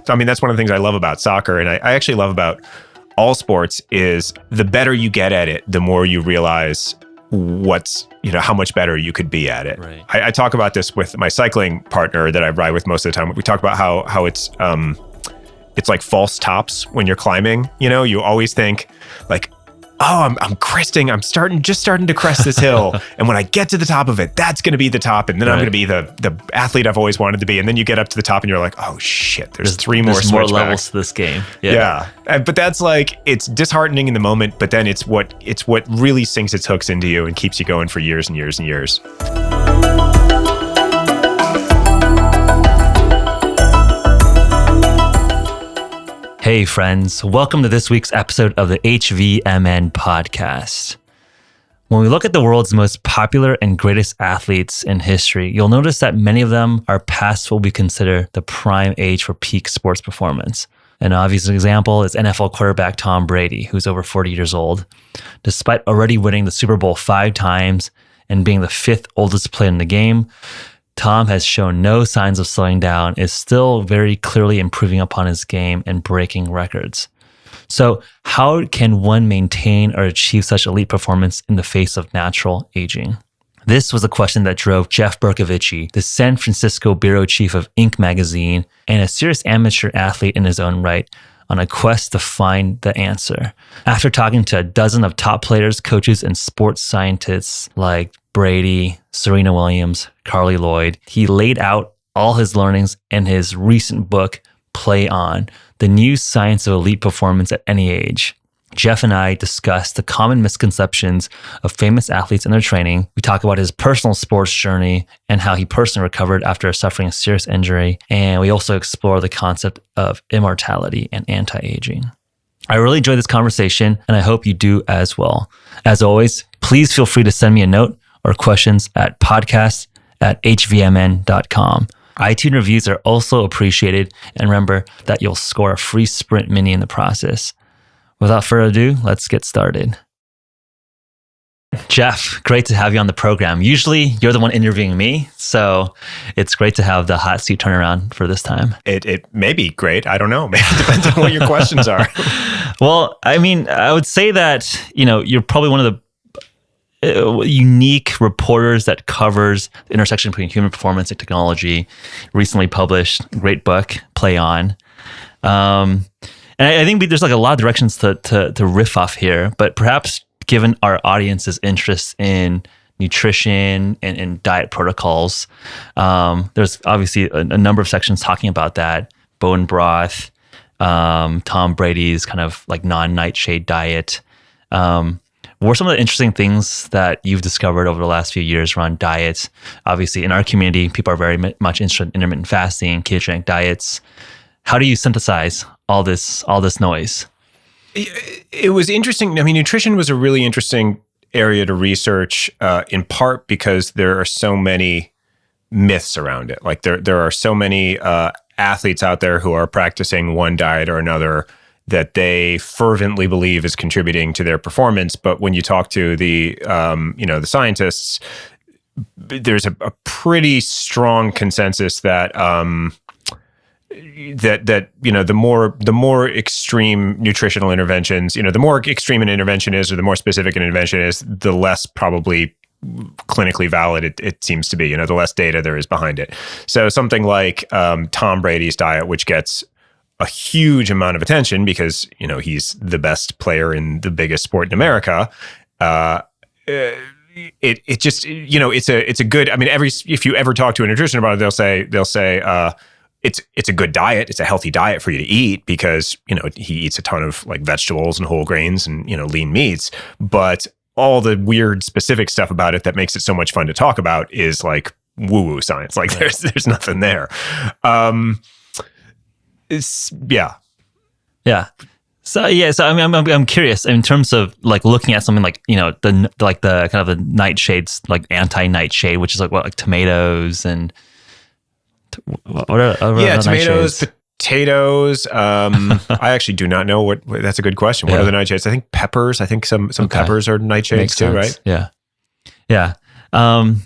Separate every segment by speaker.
Speaker 1: I mean, that's one of the things I love about soccer, and I actually love about all sports, is the better you get at it, the more you realize how much better you could be at it.
Speaker 2: Right.
Speaker 1: I talk about this with my cycling partner that I ride with most of the time. We talk about how it's like false tops when you're climbing. You always think like, oh, I'm cresting. I'm just starting to crest this hill. And when I get to the top of it, that's going to be the top. And then I'm going to be the athlete I've always wanted to be. And then you get up to the top and you're like, oh shit, there's three more
Speaker 2: levels to this game.
Speaker 1: Yeah. But that's like, it's disheartening in the moment, but then it's what really sinks its hooks into you and keeps you going for years and years and years.
Speaker 2: Hey friends, welcome to this week's episode of the HVMN podcast. When we look at the world's most popular and greatest athletes in history, you'll notice that many of them are past what we consider the prime age for peak sports performance. An obvious example is NFL quarterback Tom Brady, who's over 40 years old. Despite already winning the Super Bowl 5 times and being the 5th oldest player in the game, Tom has shown no signs of slowing down, is still very clearly improving upon his game and breaking records. So how can one maintain or achieve such elite performance in the face of natural aging? This was a question that drove Jeff Bercovici, the San Francisco bureau chief of Inc. magazine and a serious amateur athlete in his own right, on a quest to find the answer. After talking to a dozen of top players, coaches, and sports scientists like Brady, Serena Williams, Carli Lloyd, he laid out all his learnings in his recent book, Play On, The New Science of Elite Performance at Any Age. Jeff and I discussed the common misconceptions of famous athletes and their training. We talk about his personal sports journey and how he personally recovered after suffering a serious injury. And we also explore the concept of immortality and anti-aging. I really enjoyed this conversation, and I hope you do as well. As always, please feel free to send me a note or questions at podcast@hvmn.com. iTunes reviews are also appreciated, and remember that you'll score a free Sprint Mini in the process. Without further ado, let's get started. Jeff, great to have you on the program. Usually you're the one interviewing me, so it's great to have the hot seat turnaround for this time.
Speaker 1: It may be great. I don't know. Maybe it depends on what your questions are.
Speaker 2: Well, I mean, I would say that, you're probably one of the unique reporters that covers the intersection between human performance and technology. Recently published a great book, Play On. And I think there's like a lot of directions to riff off here, but perhaps given our audience's interest in nutrition and diet protocols, there's obviously a number of sections talking about that. Bone broth, Tom Brady's kind of like non-nightshade diet. What are some of the interesting things that you've discovered over the last few years around diets? Obviously, in our community, people are very much interested in intermittent fasting, ketogenic diets. How do you synthesize all this noise?
Speaker 1: It was interesting. I mean, nutrition was a really interesting area to research, in part because there are so many myths around it. Like there are so many athletes out there who are practicing one diet or another that they fervently believe is contributing to their performance. But when you talk to the scientists, there's a pretty strong consensus that the more extreme nutritional interventions, the more extreme an intervention is, or the more specific an intervention is, the less probably clinically valid it seems to be. The less data there is behind it. So something like Tom Brady's diet, which gets a huge amount of attention because he's the best player in the biggest sport in America. It just it's a good. I mean, if you ever talk to a nutrition about it, they'll say. It's a good diet. It's a healthy diet for you to eat because, he eats a ton of like vegetables and whole grains and, lean meats. But all the weird specific stuff about it that makes it so much fun to talk about is like woo-woo science. Like there's nothing there. Yeah. So I mean, I'm curious in terms of like looking at something like, the kind of the nightshades, like anti-nightshade, which is like tomatoes and what are tomatoes, nightshades? Potatoes. I actually do not know what. That's a good question. What are the nightshades? I think peppers. I think some peppers are nightshades. Makes too, sense. Right?
Speaker 2: Yeah.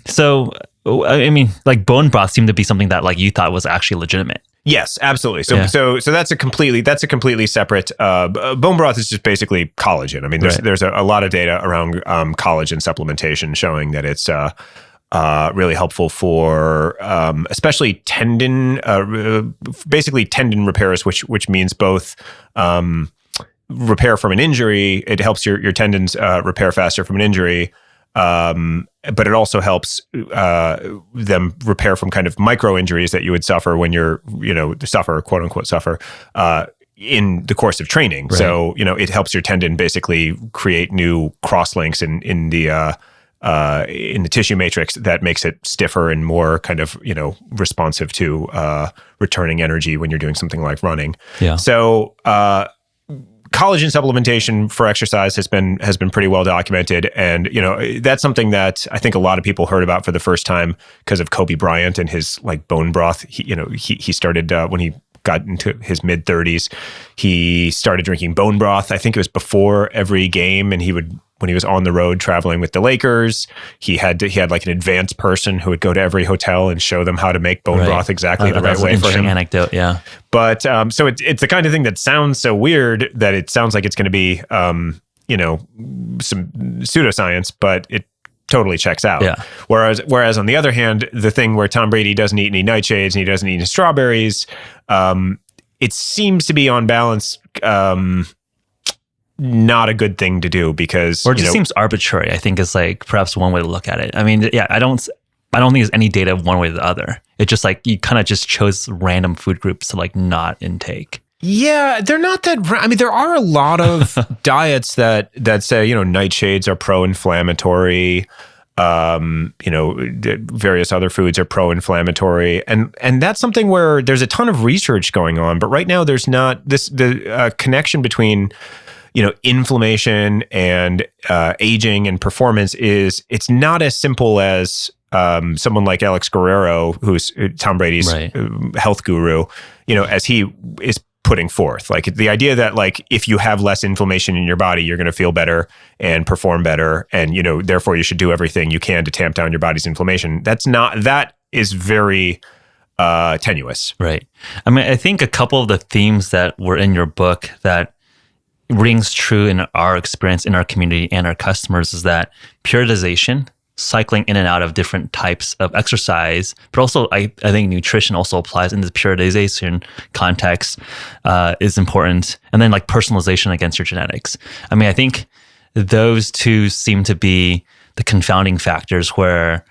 Speaker 2: So I mean, like bone broth seemed to be something that like you thought was actually legitimate.
Speaker 1: Yes, absolutely. So,
Speaker 2: Yeah.
Speaker 1: so that's a completely separate. Bone broth is just basically collagen. I mean, there's a lot of data around collagen supplementation showing that it's really helpful for especially basically tendon repairs, which means both repair from an injury. It helps your tendons repair faster from an injury. But it also helps them repair from kind of micro injuries that you would suffer when you're, quote unquote suffer, in the course of training. Right. So, it helps your tendon basically create new cross links in the tissue matrix that makes it stiffer and more kind of, responsive to returning energy when you're doing something like running.
Speaker 2: Yeah.
Speaker 1: So, collagen supplementation for exercise has been pretty well documented, and that's something that I think a lot of people heard about for the first time because of Kobe Bryant and his like bone broth. He started when he got into his mid 30s, he started drinking bone broth. I think it was before every game, and when he was on the road traveling with the Lakers, he had like an advanced person who would go to every hotel and show them how to make bone broth exactly the right way for him.
Speaker 2: Anecdote, yeah.
Speaker 1: But so it's the kind of thing that sounds so weird that it sounds like it's going to be some pseudoscience, but it totally checks out.
Speaker 2: Yeah.
Speaker 1: Whereas on the other hand, the thing where Tom Brady doesn't eat any nightshades and he doesn't eat any strawberries, it seems to be on balance. Not a good thing to do because,
Speaker 2: or it just seems arbitrary. I think is like perhaps one way to look at it. I mean, yeah, I don't think there's any data one way or the other. It's just like you kind of just chose random food groups to like not intake.
Speaker 1: Yeah, they're not that. I mean, there are a lot of diets that say nightshades are pro-inflammatory. Various other foods are pro-inflammatory, and that's something where there's a ton of research going on. But right now, there's not the connection between inflammation and aging and performance it's not as simple as someone like Alex Guerrero, who's Tom Brady's health guru, as he is putting forth. Like the idea that like if you have less inflammation in your body, you're going to feel better and perform better, and therefore you should do everything you can to tamp down your body's inflammation. That is very tenuous.
Speaker 2: Right. I mean, I think a couple of the themes that were in your book that rings true in our experience in our community and our customers is that periodization, cycling in and out of different types of exercise, but also I think nutrition also applies in the periodization context, is important. And then like personalization against your genetics. I mean, I think those two seem to be the confounding factors where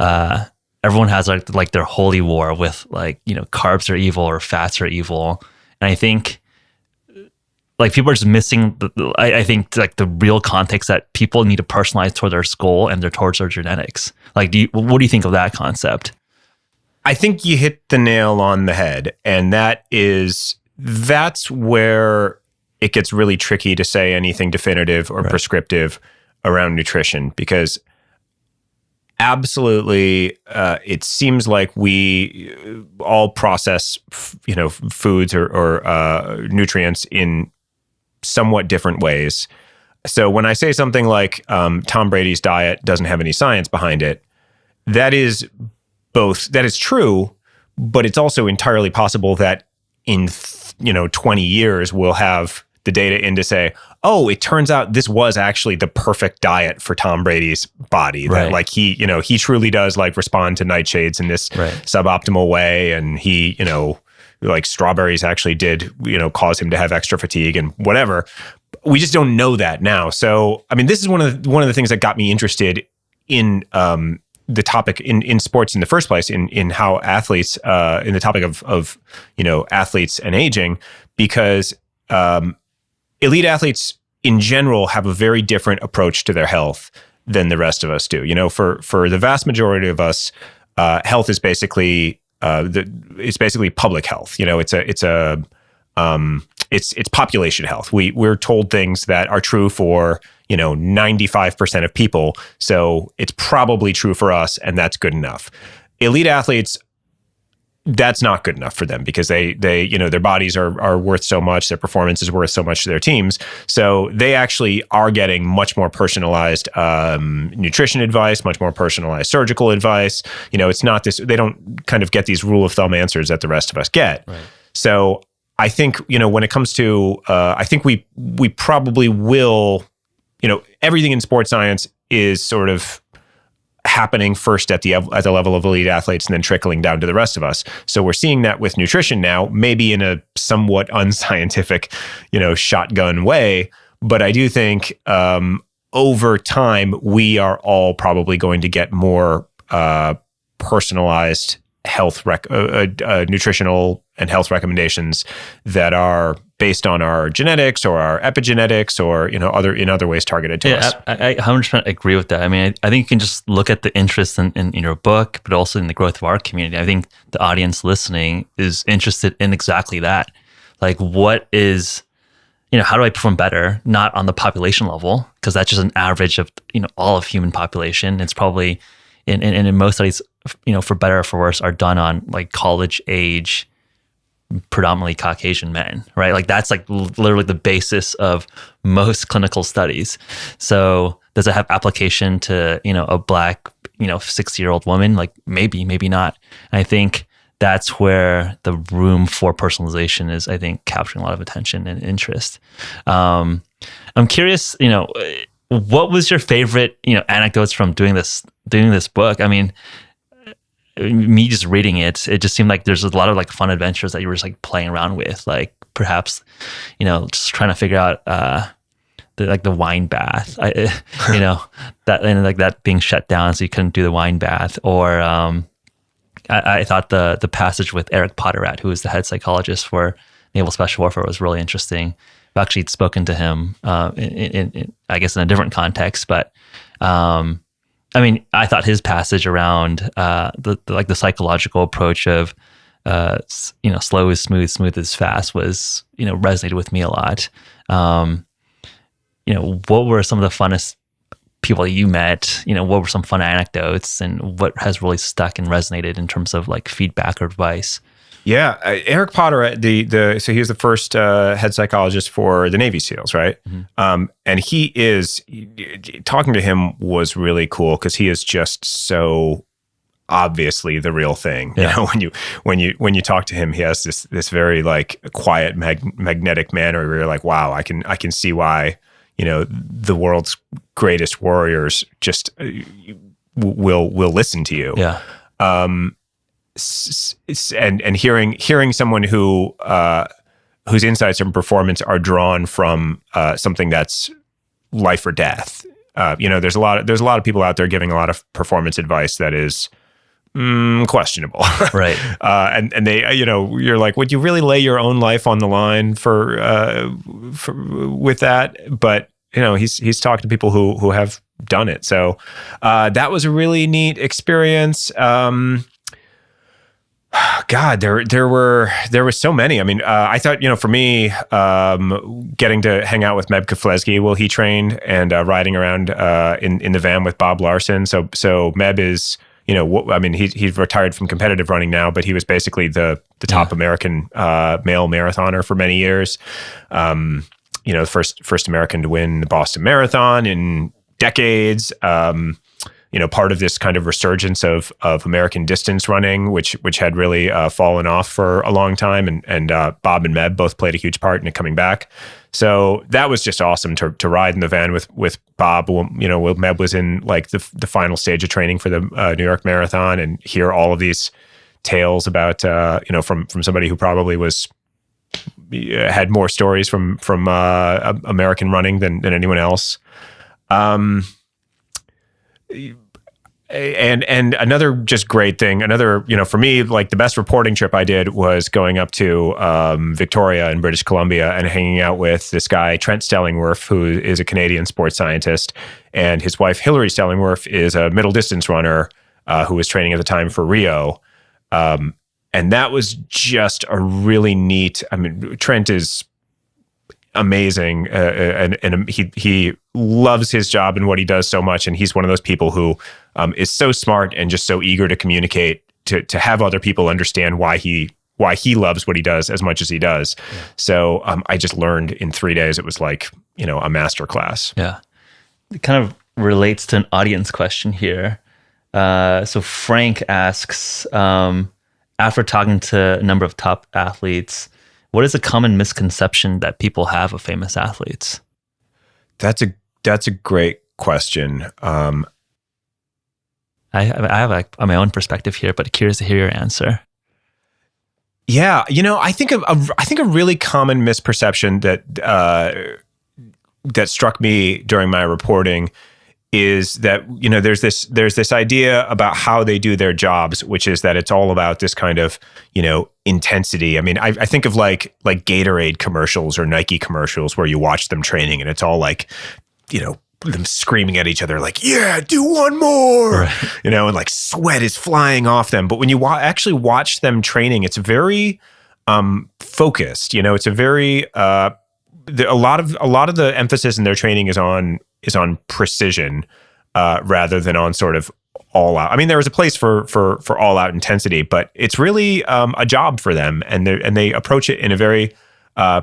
Speaker 2: everyone has like their holy war with like, carbs are evil or fats are evil. And I think like people are just missing, I think like the real context that people need to personalize toward their goal and towards their genetics. Like, what do you think of that concept?
Speaker 1: I think you hit the nail on the head, and that's where it gets really tricky to say anything definitive or prescriptive around nutrition, because absolutely, it seems like we all process, foods or nutrients in somewhat different ways. So when I say something like Tom Brady's diet doesn't have any science behind it, that is true, but it's also entirely possible that in 20 years we'll have the data in to say, oh, it turns out this was actually the perfect diet for Tom Brady's body. Right. That like he truly does like respond to nightshades in this suboptimal way, and he, like strawberries actually did, cause him to have extra fatigue and whatever. We just don't know that now. So, I mean, this is one of the things that got me interested in the topic in sports in the first place, in how athletes, in the topic of athletes and aging, because elite athletes in general have a very different approach to their health than the rest of us do. For the vast majority of us, health is basically it's basically public health. It's population health. We're told things that are true for 95% of people, so it's probably true for us, and that's good enough. Elite athletes that's not good enough for them because they their bodies are worth so much, their performance is worth so much to their teams. So they actually are getting much more personalized nutrition advice, much more personalized surgical advice. It's not this, they don't kind of get these rule of thumb answers that the rest of us get.
Speaker 2: Right.
Speaker 1: So I think, when it comes to, I think we probably will, everything in sports science is sort of happening first at the level of elite athletes and then trickling down to the rest of us. So we're seeing that with nutrition now, maybe in a somewhat unscientific, shotgun way. But I do think over time, we are all probably going to get more personalized health nutritional and health recommendations that are based on our genetics or our epigenetics or in other ways targeted to us.
Speaker 2: I 100% agree with that. I mean, I think you can just look at the interest in your book, but also in the growth of our community. I think the audience listening is interested in exactly that. Like, what is, how do I perform better? Not on the population level, because that's just an average of all of human population. It's probably in most studies, for better or for worse, are done on like college age, predominantly Caucasian men, right? Like that's like literally the basis of most clinical studies. So does it have application to, a Black, 60-year-old woman? Like maybe not. And I think that's where the room for personalization is, I think, capturing a lot of attention and interest. I'm curious, what was your favorite, anecdotes from doing this book? I mean, me just reading it just seemed like there's a lot of like fun adventures that you were just like playing around with, like perhaps, just trying to figure out the wine bath, that, and like that being shut down so you couldn't do the wine bath. Or I thought the passage with Eric Potterat, who is the head psychologist for Naval Special Warfare, was really interesting. I've actually spoken to him in I guess in a different context, but I mean, I thought his passage around the psychological approach of slow is smooth, smooth is fast was resonated with me a lot. What were some of the funnest people you met? What were some fun anecdotes, and what has really stuck and resonated in terms of like feedback or advice?
Speaker 1: Yeah, Eric Potter, so he was the first head psychologist for the Navy SEALs, right? Mm-hmm. And talking to him was really cool because he is just so obviously the real thing.
Speaker 2: Yeah.
Speaker 1: When you talk to him, he has this very like quiet, magnetic manner where you're like, wow, I can see why the world's greatest warriors just will listen to you.
Speaker 2: Yeah.
Speaker 1: And hearing someone whose insights and performance are drawn from something that's life or death. There's a lot of people out there giving a lot of performance advice that is questionable,
Speaker 2: right?
Speaker 1: And they, you're like, would you really lay your own life on the line for with that? But he's talked to people who have done it. So that was a really neat experience. God, there were so many. I mean, I thought, for me, getting to hang out with Meb Keflezighi while he trained and riding around in the van with Bob Larson. So Meb is, he's retired from competitive running now, but he was basically the top American male marathoner for many years. The first American to win the Boston Marathon in decades. Part of this kind of resurgence of American distance running, which had really fallen off for a long time, and Bob and Meb both played a huge part in it coming back. So that was just awesome to ride in the van with Bob. Meb was in like the final stage of training for the New York Marathon, and hear all of these tales about from somebody who probably had more stories from American running than anyone else. And another just great thing, for me, like the best reporting trip I did was going up to Victoria in British Columbia and hanging out with this guy, Trent Stellingwerff, who is a Canadian sports scientist, and his wife, Hillary Stellingwerff, is a middle distance runner who was training at the time for Rio. And that was just a really neat, Trent is amazing, and he loves his job and what he does so much, and he's one of those people who is so smart and just so eager to communicate to have other people understand why he loves what he does as much as he does. Yeah. So I just learned in 3 days. It was like, a master class.
Speaker 2: Yeah. It kind of relates to an audience question here. So Frank asks, after talking to a number of top athletes, what is a common misconception that people have of famous athletes?
Speaker 1: That's a great question. I
Speaker 2: have my own perspective here, but curious to hear your answer.
Speaker 1: Yeah, I think a really common misperception that struck me during my reporting is that there's this idea about how they do their jobs, which is that it's all about this kind of intensity. I mean, I think of like Gatorade commercials or Nike commercials where you watch them training and it's all like them screaming at each other like, yeah, do one more, right. And like sweat is flying off them. But when you actually watch them training, it's very focused. It's a very a lot of the emphasis in their training is on precision rather than on sort of all out. I mean, there is a place for all out intensity, but it's really a job for them, and they approach it in a very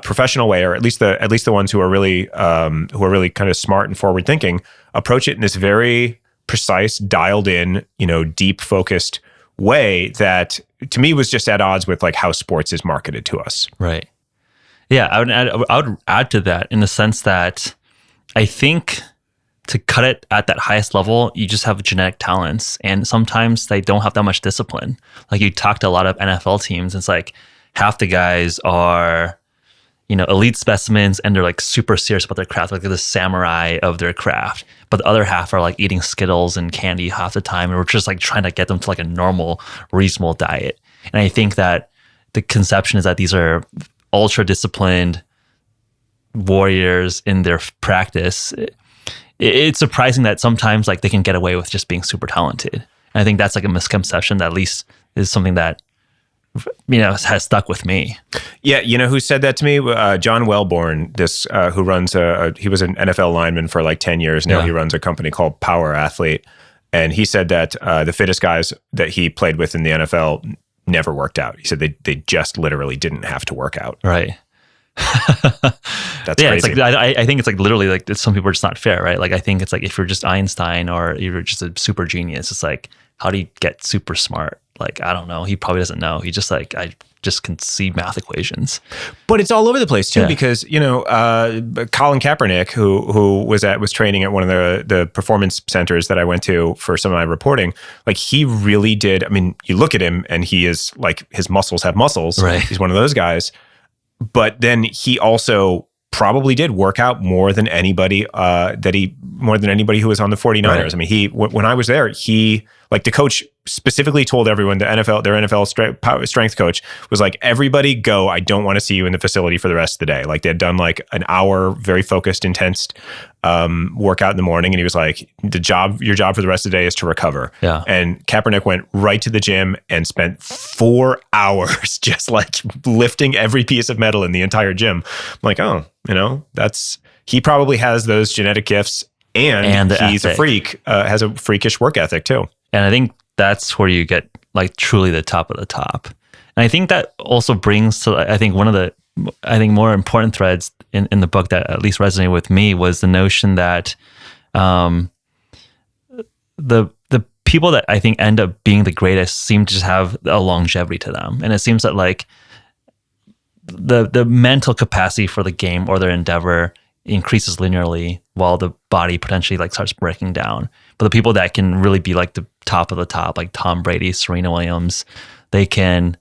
Speaker 1: professional way, or at least the ones who are really kind of smart and forward thinking approach it in this very precise, dialed in, deep focused way that to me was just at odds with like how sports is marketed to us.
Speaker 2: Right. Yeah, I would add to that in the sense that I think to cut it at that highest level, you just have genetic talents, and sometimes they don't have that much discipline. Like you talk to a lot of NFL teams, it's like half the guys are elite specimens and they're like super serious about their craft, like they're the samurai of their craft. But the other half are like eating Skittles and candy half the time. And we're just like trying to get them to like a normal, reasonable diet. And I think that the conception is that these are ultra disciplined warriors in their practice. It's surprising that sometimes like they can get away with just being super talented. And I think that's like a misconception that at least is something that has stuck with me.
Speaker 1: Yeah, who said that to me? John Wellborn, this who runs he was an NFL lineman for like 10 years. Now he runs a company called Power Athlete. And he said that the fittest guys that he played with in the NFL never worked out. He said they just literally didn't have to work out.
Speaker 2: Right.
Speaker 1: That's crazy.
Speaker 2: It's like I think it's like literally like some people are just not fair, right? Like I think it's like if you're just Einstein or you're just a super genius, it's like how do you get super smart? Like I don't know. He probably doesn't know. He just like I just can see math equations.
Speaker 1: But it's all over the place too, because Colin Kaepernick, who was training at one of the performance centers that I went to for some of my reporting, like he really did. I mean, you look at him and he is like his muscles have muscles.
Speaker 2: Right.
Speaker 1: He's one of those guys. But then he also probably did work out more than anybody who was on the 49ers. Right. I mean, when I was there, like the coach specifically told everyone, their NFL strength coach was like, everybody go. I don't want to see you in the facility for the rest of the day. Like they had done like an hour, very focused, intense workout in the morning. And he was like, your job for the rest of the day is to recover.
Speaker 2: Yeah. And
Speaker 1: Kaepernick went right to the gym and spent 4 hours just like lifting every piece of metal in the entire gym. I'm like, oh, he probably has those genetic gifts and he's ethic. A freak, has a freakish work ethic too.
Speaker 2: And I think that's where you get like truly the top of the top. And I think that also brings to, I think one of the, more important threads in the book that at least resonated with me was the notion that the people that I think end up being the greatest seem to just have a longevity to them. And it seems that like the mental capacity for the game or their endeavor increases linearly while the body potentially like starts breaking down. But the people that can really be like the top of the top, like Tom Brady, Serena Williams, they can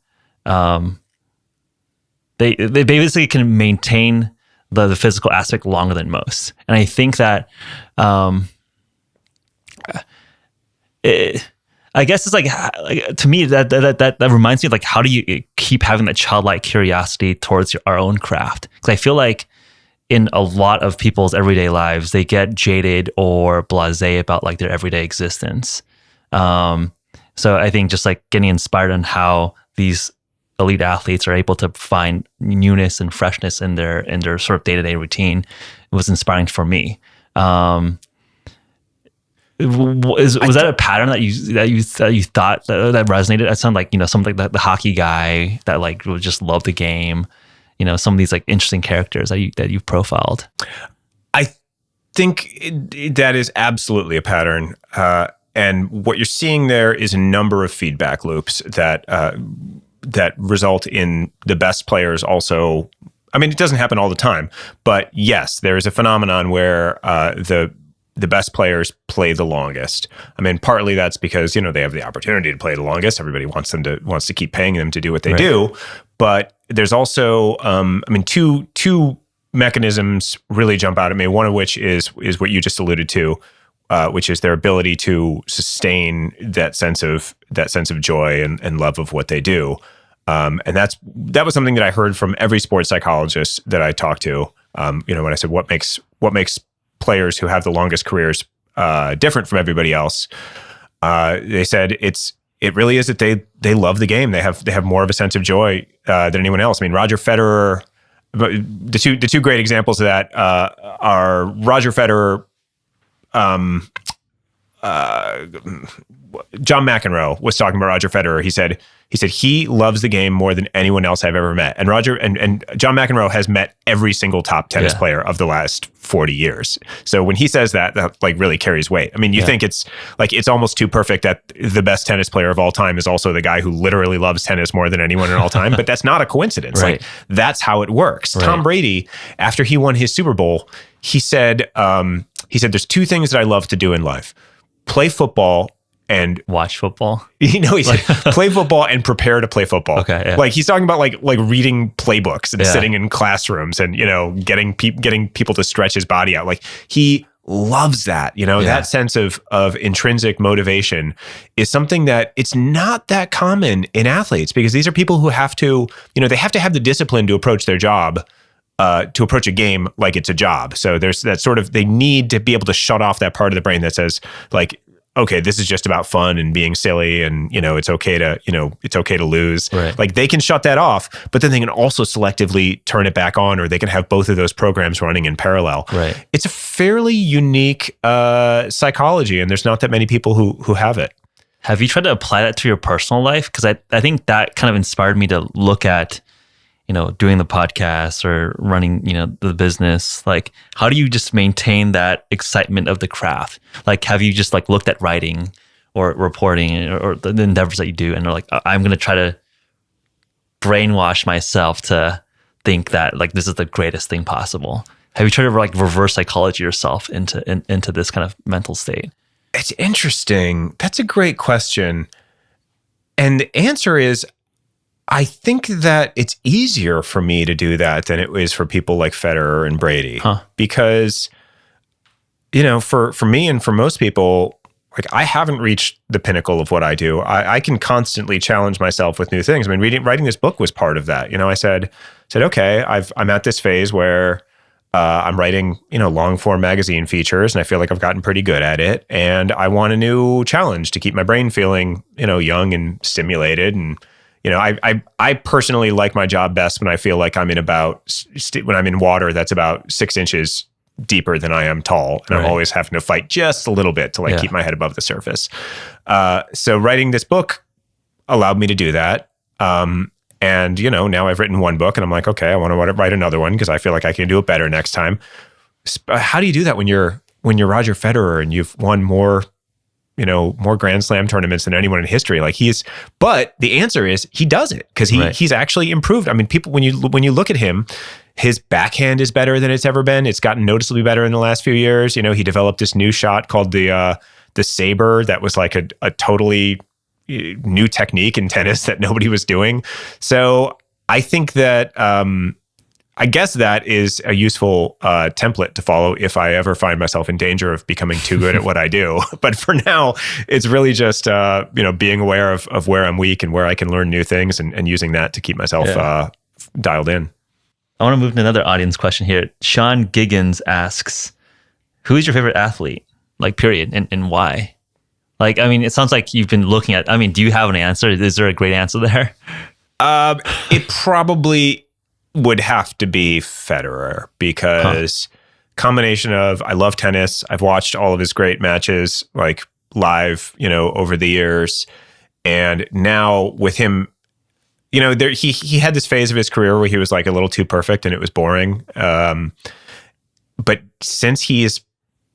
Speaker 2: they basically can maintain the physical aspect longer than most. And I think that I guess it's like to me that reminds me of like how do you keep having that childlike curiosity towards our own craft? Because I feel like in a lot of people's everyday lives, they get jaded or blasé about like their everyday existence. So I think just like getting inspired on how these elite athletes are able to find newness and freshness in their sort of day-to-day routine was inspiring for me. Was that a pattern that you thought that resonated? It sounded like, something like the hockey guy that like would just love the game. Some of these like interesting characters that you've profiled.
Speaker 1: I think that is absolutely a pattern. And what you're seeing there is a number of feedback loops that result in the best players also. I mean, it doesn't happen all the time, but yes, there is a phenomenon where the best players play the longest. I mean, partly that's because, they have the opportunity to play the longest. Everybody wants to keep paying them to do what they do. But there's also, two mechanisms really jump out at me. One of which is what you just alluded to, which is their ability to sustain that sense of joy and love of what they do. And that was something that I heard from every sports psychologist that I talked to. When I said, what makes players who have the longest careers different from everybody else, they said it really is that they love the game. They have more of a sense of joy than anyone else. I mean, Roger Federer. The two great examples of that are Roger Federer. John McEnroe was talking about Roger Federer. He said he loves the game more than anyone else I've ever met. And and John McEnroe has met every single top tennis player of the last 40 years. So when he says that like really carries weight. I mean, you think it's almost too perfect that the best tennis player of all time is also the guy who literally loves tennis more than anyone in all time. But that's not a coincidence. Right. Like that's how it works. Right. Tom Brady, after he won his Super Bowl, he said there's two things that I love to do in life: play football and
Speaker 2: watch football.
Speaker 1: He said play football and prepare to play football. Okay, yeah. Like he's talking about like reading playbooks and sitting in classrooms and getting people to stretch his body out. Like he loves that. That sense of intrinsic motivation is something that it's not that common in athletes, because these are people who have to they have to have the discipline to approach their job. To approach a game like it's a job. So there's that sort of, they need to be able to shut off that part of the brain that says like, okay, this is just about fun and being silly and, it's okay to lose. Right. Like they can shut that off, but then they can also selectively turn it back on, or they can have both of those programs running in parallel. Right. It's a fairly unique psychology, and there's not that many people who have it.
Speaker 2: Have you tried to apply that to your personal life? Because I think that kind of inspired me to look at doing the podcast or running, the business. Like, how do you just maintain that excitement of the craft? Like, have you just like looked at writing or reporting or the endeavors that you do, and they're like, I'm going to try to brainwash myself to think that like this is the greatest thing possible? Have you tried to like reverse psychology yourself into this kind of mental state?
Speaker 1: It's interesting. That's a great question. And the answer is, I think that it's easier for me to do that than it is for people like Federer and Brady. Because, for me and for most people, like I haven't reached the pinnacle of what I do. I can constantly challenge myself with new things. I mean, writing this book was part of that. I said, okay, I'm at this phase where I'm writing, long form magazine features, and I feel like I've gotten pretty good at it. And I want a new challenge to keep my brain feeling, young and stimulated. And I personally like my job best when I feel like I'm in when I'm in water that's about 6 inches deeper than I am tall. And I'm always having to fight just a little bit to keep my head above the surface. So writing this book allowed me to do that. And, now I've written one book and I'm like, okay, I want to write another one because I feel like I can do it better next time. How do you do that when you're Roger Federer and you've won more Grand Slam tournaments than anyone in history? But the answer is he does it because he's actually improved. I mean, people, when you look at him, his backhand is better than it's ever been. It's gotten noticeably better in the last few years. He developed this new shot called the Saber that was like a totally new technique in tennis that nobody was doing. So I think that I guess that is a useful template to follow if I ever find myself in danger of becoming too good at what I do. But for now, it's really just being aware of where I'm weak and where I can learn new things and using that to keep myself dialed in.
Speaker 2: I want to move to another audience question here. Sean Giggins asks, who's your favorite athlete? Like, period, and why? Like, I mean, it sounds like you've been looking at, do you have an answer? Is there a great answer there?
Speaker 1: It probably would have to be Federer because combination of, I love tennis. I've watched all of his great matches, like live, over the years. And now with him, he had this phase of his career where he was like a little too perfect and it was boring. But since he's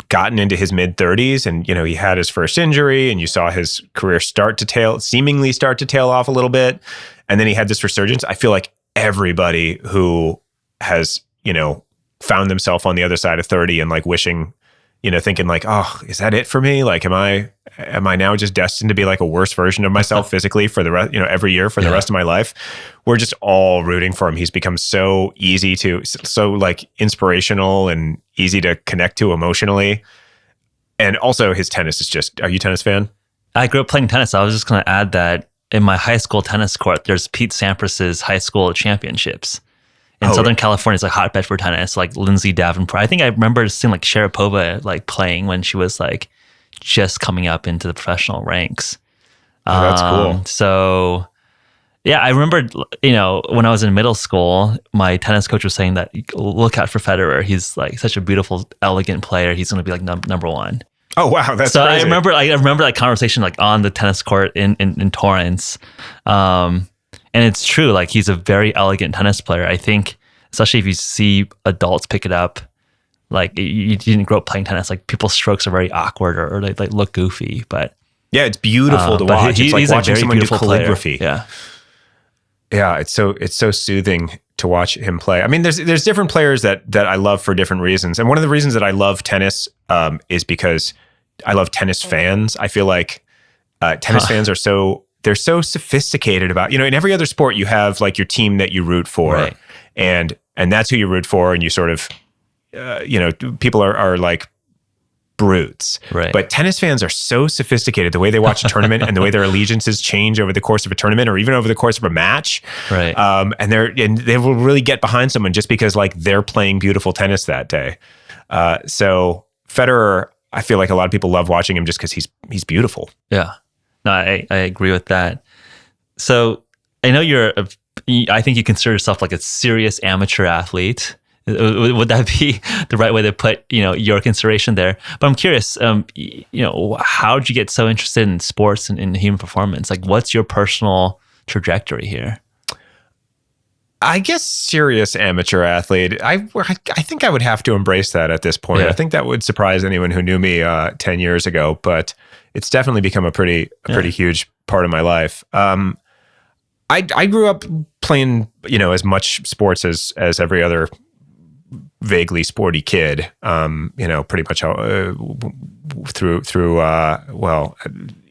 Speaker 1: gotten into his mid-30s and, he had his first injury and you saw his career seemingly start to tail off a little bit. And then he had this resurgence. I feel like everybody who has, found themselves on the other side of 30 and like wishing, thinking like, oh, is that it for me? Like, am I now just destined to be like a worse version of myself physically for the rest, every year for the rest of my life? We're just all rooting for him. He's become so like inspirational and easy to connect to emotionally. And also his tennis is just, are you a tennis fan?
Speaker 2: I grew up playing tennis. I was just going to add that in my high school tennis court, there's Pete Sampras's high school championships. In Southern California, it's like hotbed for tennis, like Lindsay Davenport. I think I remember seeing like Sharapova like playing when she was like just coming up into the professional ranks.
Speaker 1: Oh, that's cool.
Speaker 2: So yeah, I remember, when I was in middle school, my tennis coach was saying that look out for Federer. He's like such a beautiful, elegant player. He's going to be like number one.
Speaker 1: Oh, wow. That's
Speaker 2: so
Speaker 1: crazy.
Speaker 2: I remember that conversation like on the tennis court in Torrance. And it's true, like he's a very elegant tennis player. I think, especially if you see adults pick it up, like you didn't grow up playing tennis, like people's strokes are very awkward or they like look goofy. But
Speaker 1: yeah, it's beautiful to watch. It's like watching someone do calligraphy.
Speaker 2: Player.
Speaker 1: Yeah, it's so soothing to watch him play. I mean, there's different players that I love for different reasons, and one of the reasons that I love tennis is because I love tennis fans. I feel like tennis fans are they're so sophisticated about, in every other sport you have like your team that you root for,
Speaker 2: right.
Speaker 1: and that's who you root for, and you sort of, people are like brutes.
Speaker 2: Right.
Speaker 1: But tennis fans are so sophisticated, the way they watch a tournament and the way their allegiances change over the course of a tournament or even over the course of a match.
Speaker 2: Right.
Speaker 1: And they will really get behind someone just because like they're playing beautiful tennis that day. So Federer, I feel like a lot of people love watching him just because he's beautiful.
Speaker 2: Yeah. No, I agree with that. So I know I think you consider yourself like a serious amateur athlete. Would that be the right way to put, your consideration there? But I'm curious, how did you get so interested in sports and in human performance? Like, what's your personal trajectory here?
Speaker 1: I guess serious amateur athlete. I think I would have to embrace that at this point. Yeah. I think that would surprise anyone who knew me 10 years ago, but it's definitely become a pretty huge part of my life. I grew up playing, as much sports as every other vaguely sporty kid, pretty much through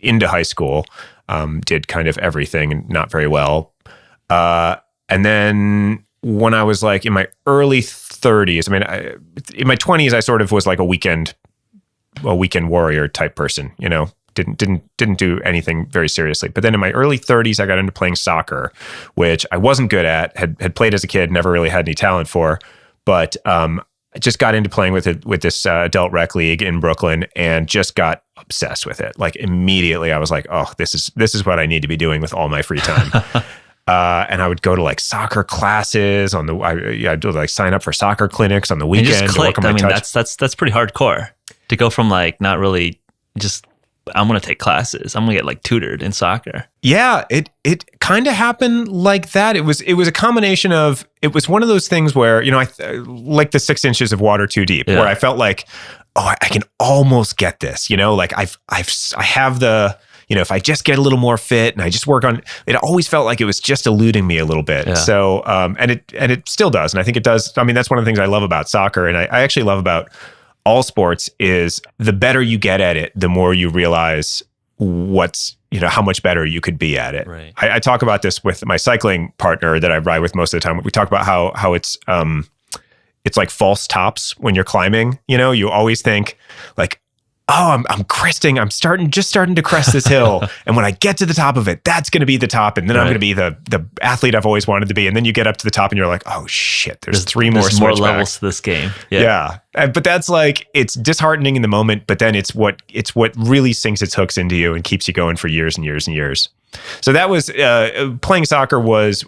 Speaker 1: into high school, did kind of everything and not very well. And then when I was like in my early 30s, in my 20s, I sort of was like a weekend warrior type person, didn't do anything very seriously. But then in my early 30s, I got into playing soccer, which I wasn't good at, had played as a kid, never really had any talent for. But I just got into playing with this adult rec league in Brooklyn and just got obsessed with it. Like immediately I was like, oh, this is what I need to be doing with all my free time. And I would go to like soccer classes I'd do like sign up for soccer clinics on the weekend.
Speaker 2: And just clicked.
Speaker 1: Touch.
Speaker 2: That's pretty hardcore to go from like not really just, I'm going to take classes. I'm going to get like tutored in soccer.
Speaker 1: Yeah, it kind of happened like that. It was a combination of, it was one of those things where, I like the 6 inches of water too deep, where I felt like, oh, I can almost get this, like I have the, if I just get a little more fit and I just work on it, always felt like it was just eluding me a little bit. Yeah. So, and it still does. And I think it does. I mean, that's one of the things I love about soccer. And I actually love about all sports is the better you get at it, the more you realize how much better you could be at it.
Speaker 2: Right.
Speaker 1: I talk about this with my cycling partner that I ride with most of the time. We talk about how it's like false tops when you're climbing. You always think like, oh, I'm cresting. I'm just starting to crest this hill. And when I get to the top of it, that's going to be the top. And then I'm going to be the athlete I've always wanted to be. And then you get up to the top and you're like, oh shit, there's three more
Speaker 2: levels to this game.
Speaker 1: Yeah. But that's like, it's disheartening in the moment, but then it's what really sinks its hooks into you and keeps you going for years and years and years. So that was, playing soccer was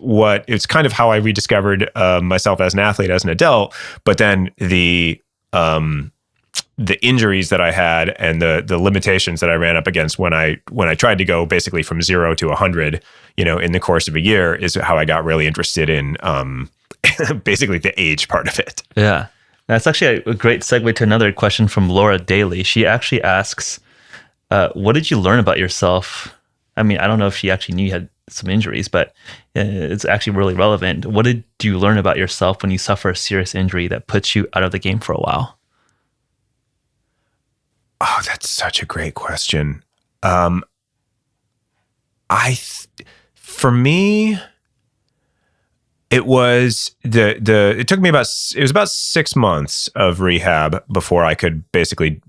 Speaker 1: it's kind of how I rediscovered myself as an athlete, as an adult. But then the the injuries that I had and the limitations that I ran up against when I tried to go basically from 0 to 100, in the course of a year, is how I got really interested in basically the age part of it.
Speaker 2: Yeah. That's actually a great segue to another question from Laura Daly. She actually asks, what did you learn about yourself? I mean, I don't know if she actually knew you had some injuries, but it's actually really relevant. What did you learn about yourself when you suffer a serious injury that puts you out of the game for a while?
Speaker 1: Oh, that's such a great question. For me, it was it took me about 6 months of rehab before I could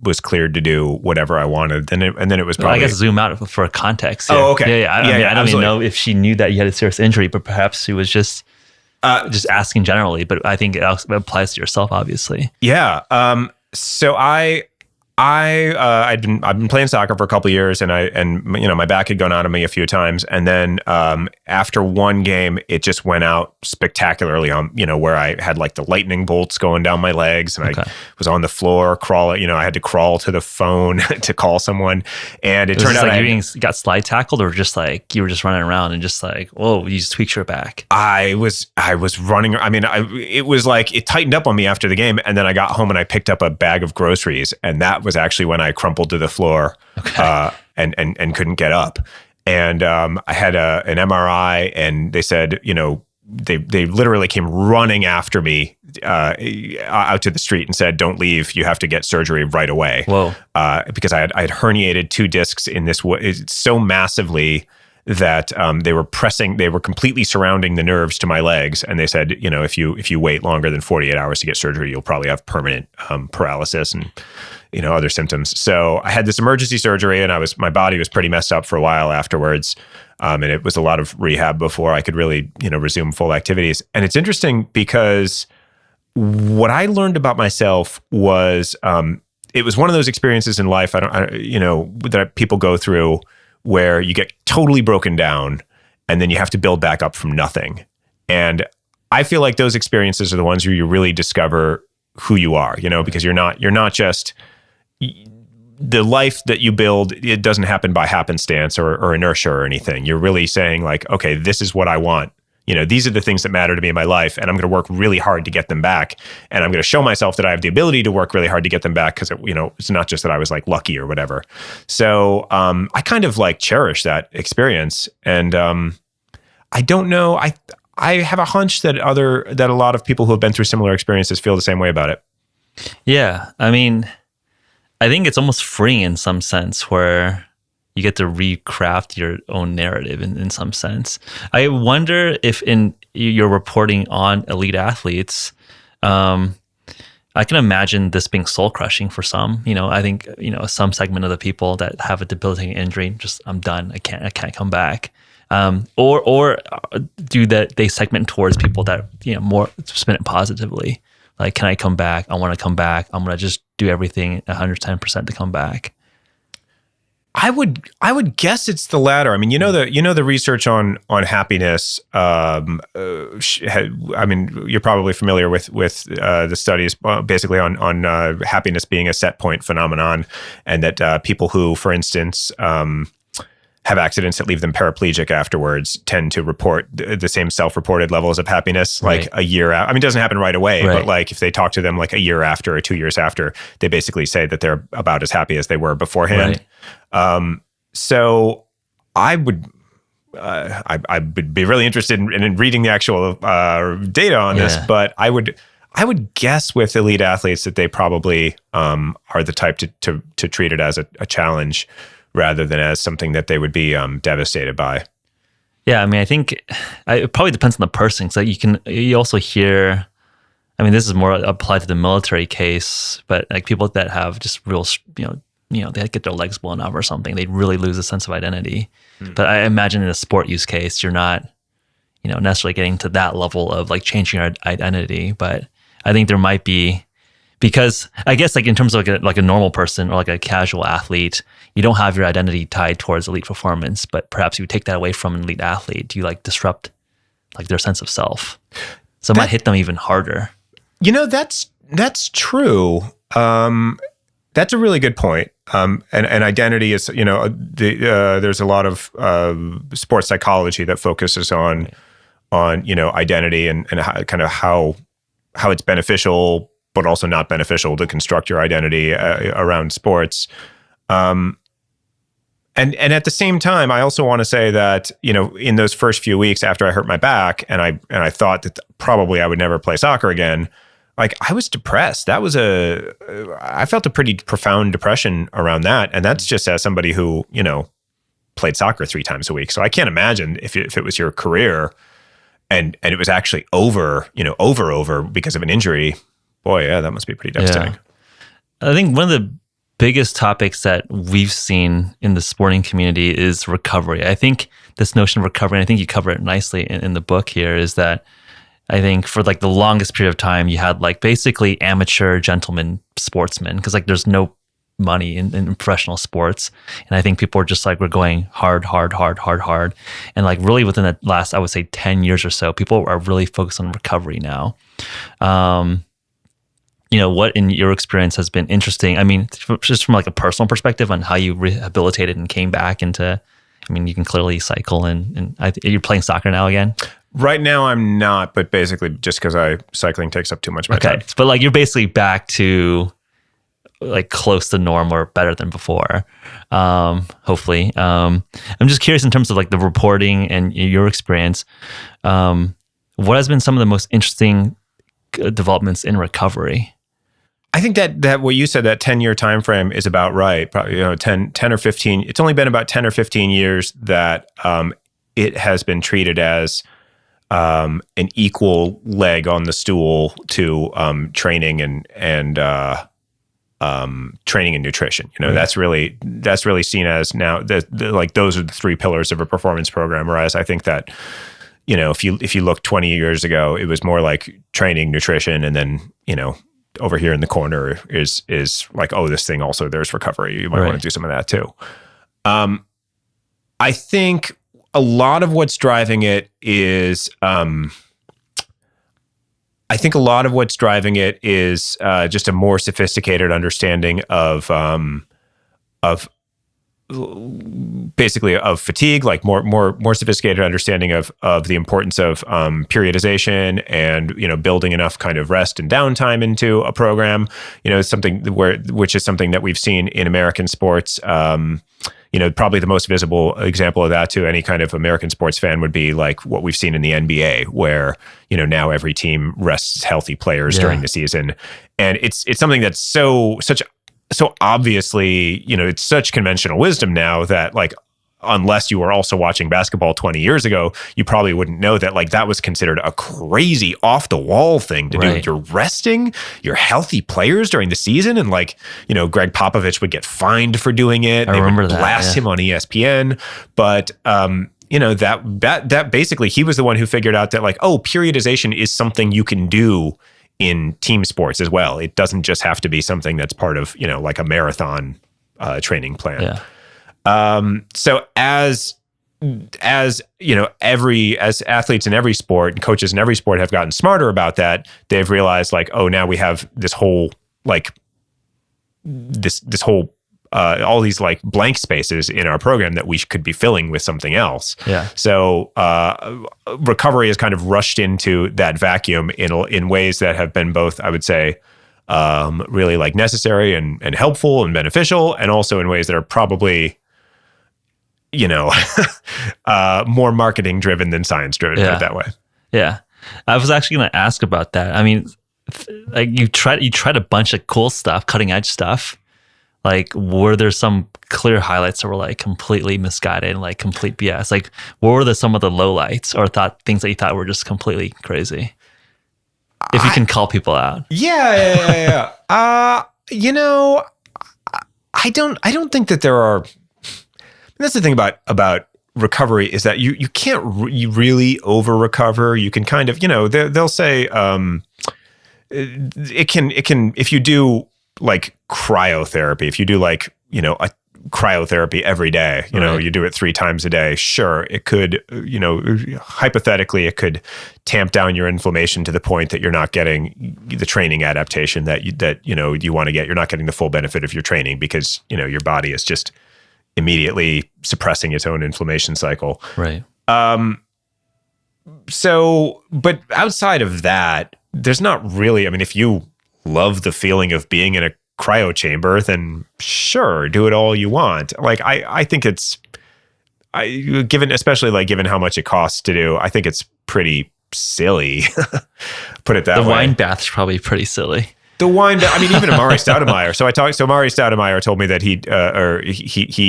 Speaker 1: was cleared to do whatever I wanted. And then it was probably,
Speaker 2: I guess zoom out for context.
Speaker 1: Oh, okay.
Speaker 2: Yeah. I don't even know if she knew that you had a serious injury, but perhaps she was just asking generally. But I think it applies to yourself, obviously.
Speaker 1: Yeah. So I've been playing soccer for a couple of years, and my back had gone out of me a few times, and then after one game, it just went out spectacularly on where I had like the lightning bolts going down my legs, and I was on the floor crawling. I had to crawl to the phone to call someone, and it turned out
Speaker 2: you got slide tackled, or just like you were just running around and just like, whoa, you just tweaked your back.
Speaker 1: I was running. I mean, it was like it tightened up on me after the game, and then I got home and I picked up a bag of groceries, and that was actually when I crumpled to the floor and couldn't get up. And I had an MRI, and they said, they literally came running after me out to the street and said, "Don't leave. You have to get surgery right away."
Speaker 2: Whoa!
Speaker 1: Because I had herniated 2 discs in this so massively that they were completely surrounding the nerves to my legs, and they said, if you wait longer than 48 hours to get surgery, you'll probably have permanent paralysis and other symptoms. So I had this emergency surgery, and my body was pretty messed up for a while afterwards, and it was a lot of rehab before I could really resume full activities. And it's interesting because what I learned about myself was it was one of those experiences in life that people go through, where you get totally broken down and then you have to build back up from nothing. And I feel like those experiences are the ones where you really discover who you are, because you're not just the life that you build. It doesn't happen by happenstance or inertia or anything. You're really saying like, okay, this is what I want. These are the things that matter to me in my life, and I'm going to work really hard to get them back. And I'm going to show myself that I have the ability to work really hard to get them back, because it's not just that I was like lucky or whatever. So I kind of like cherish that experience, and I don't know. I have a hunch that a lot of people who have been through similar experiences feel the same way about it.
Speaker 2: Yeah, I mean, I think it's almost freeing in some sense, where you get to recraft your own narrative in some sense. I wonder if in your reporting on elite athletes, I can imagine this being soul crushing for some. I think some segment of the people that have a debilitating injury, just I'm done. I can't come back. Or do that they segment towards people that more spin it positively. Like, can I come back? I want to come back. I'm gonna just do everything 110% to come back.
Speaker 1: I would guess it's the latter. I mean, the research on happiness. I mean, you're probably familiar with the studies basically on happiness being a set point phenomenon, and that people who, for instance, have accidents that leave them paraplegic afterwards tend to report the same self-reported levels of happiness like a year out. I mean, it doesn't happen right away, but like if they talk to them like a year after or 2 years after, they basically say that they're about as happy as they were beforehand. So I would be really interested in reading the actual data on this, but I would guess with elite athletes that they probably are the type to treat it as a challenge rather than as something that they would be devastated by.
Speaker 2: Yeah, I mean, I think it probably depends on the person. So you also hear, I mean, this is more applied to the military case, but like people that have just real, they get their legs blown off or something, they really lose a sense of identity. But I imagine in a sport use case, you're not, necessarily getting to that level of like changing your identity. But I think there might be, because I guess like in terms of like a normal person or like a casual athlete, you don't have your identity tied towards elite performance, but perhaps you take that away from an elite athlete. Do you like disrupt like their sense of self? So it might hit them even harder.
Speaker 1: That's That's true. That's a really good point. And identity is, there's a lot of sports psychology that focuses on identity and how it's beneficial, but also not beneficial to construct your identity around sports. And at the same time, I also want to say that, in those first few weeks after I hurt my back, and I thought that probably I would never play soccer again, like I was depressed. I felt a pretty profound depression around that. And that's just as somebody who, played soccer 3 times a week. So I can't imagine if it was your career and it was actually over because of an injury. Boy, yeah, that must be pretty devastating.
Speaker 2: Yeah. I think one of the biggest topics that we've seen in the sporting community is recovery. I think this notion of recovery, and I think you cover it nicely in the book here, is that I think for like the longest period of time, you had like basically amateur gentlemen sportsmen, because like there's no money in professional sports. And I think people are just like, we're going hard. And like really within the last, I would say 10 years or so, people are really focused on recovery now. What in your experience has been interesting? I mean, just from like a personal perspective on how you rehabilitated and came back into, you can clearly cycle and you're playing soccer now again?
Speaker 1: Right now I'm not, but basically just because cycling takes up too much of my time.
Speaker 2: But like you're basically back to like close to norm or better than before, hopefully. I'm just curious in terms of like the reporting and your experience, what has been some of the most interesting developments in recovery?
Speaker 1: I think that what you said, that 10-year time frame is about right. Probably 10 or 15. It's only been about 10 or 15 years that it has been treated as an equal leg on the stool to training and training and nutrition. That's really seen as now like those are the 3 pillars of a performance program. Whereas I think that if you look 20 years ago, it was more like training, nutrition, and then over here in the corner is like, oh, this thing also there's recovery. You might want to do some of that too. I think a lot of what's driving it is just a more sophisticated understanding of basically of fatigue, like more sophisticated understanding of the importance of periodization and building enough kind of rest and downtime into a program. Which is something that we've seen in American sports. Probably the most visible example of that to any kind of American sports fan would be like what we've seen in the NBA, where now every team rests healthy players during the season, and it's something that's so obviously it's such conventional wisdom now that like unless you were also watching basketball 20 years ago, you probably wouldn't know that like that was considered a crazy off the wall thing to do. You're resting your healthy players during the season. And like, Greg Popovich would get fined for doing it. They would blast him on ESPN. But, that basically he was the one who figured out that like, oh, periodization is something you can do in team sports as well. It doesn't just have to be something that's part of, like a marathon training plan.
Speaker 2: Yeah.
Speaker 1: So as athletes in every sport and coaches in every sport have gotten smarter about that, they've realized like, oh, now we have this whole all these like blank spaces in our program that we could be filling with something else.
Speaker 2: Yeah.
Speaker 1: So recovery has kind of rushed into that vacuum in ways that have been both, I would say, really like necessary and helpful and beneficial, and also in ways that are probably more marketing driven than science driven, put it that way.
Speaker 2: Yeah. I was actually going to ask about that. I mean, like you tried a bunch of cool stuff, cutting edge stuff. Like, were there some clear highlights that were like completely misguided and like complete BS? Like, what were some of the lowlights or things that you thought were just completely crazy? If you can call people out.
Speaker 1: Yeah. I don't think that there are. That's the thing about recovery, is that you can't really over recover. You can kind of, they'll say it can if you do like cryotherapy, if you do like, cryotherapy every day. You do it 3 times a day. Sure, it could, hypothetically, it could tamp down your inflammation to the point that you're not getting the training adaptation that you want to get. You're not getting the full benefit of your training because, your body is just immediately suppressing its own inflammation cycle.
Speaker 2: Right.
Speaker 1: So, but outside of that, there's not really, if you love the feeling of being in a cryo chamber, then sure, do it all you want. Like, I think given how much it costs to do, I think it's pretty silly. Put it that way.
Speaker 2: The wine bath's probably pretty silly.
Speaker 1: The wine, even Amari Stoudemire. So Amari Stoudemire told me that he